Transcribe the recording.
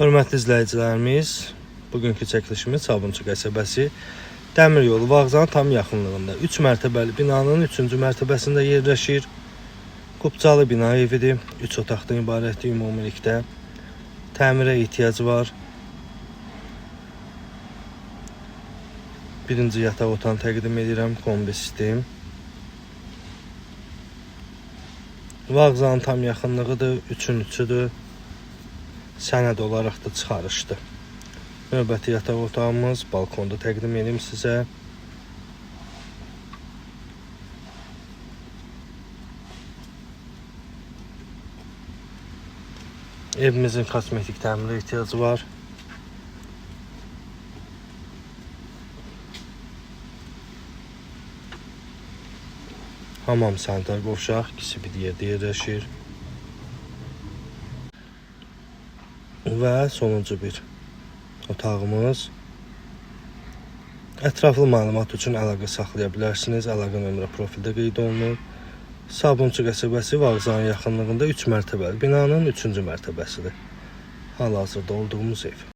Hörmətli izləyicilərimiz, bugünkü çəkilişimiz Sabunçu qəsəbəsi Dəmir yolu Vağzanın tam yaxınlığında 3 mərtəbəli binanın 3-cü mərtəbəsində yerləşir. Qubcalı bina evidir, 3 otaqdan ibarətdir ümumilikdə. Təmirə ehtiyac var. Birinci yataq otağını təqdim edirəm, kombi sistem. Vağzanın tam yaxınlığıdır, 3-ün 3-üdür. Sənəd olaraq da çıxarışdır. Növbəti yataq otağımız balkonda təqdim edim sizə. Evimizin kosmetik təmirə ehtiyacı var. Hamam sanitar qovşaq ikisi bir yerdə yerləşir. Və sonuncu bir otağımız. Ətraflı məlumat üçün əlaqə saxlaya bilərsiniz. Əlaqə nömrə profildə qeyd olunur. Sabunçu qəsəbəsi Vağzanın yaxınlığında 3 mərtəbəli binanın 3-cü mərtəbəsidir. Hal-hazırda olduğumuz ev.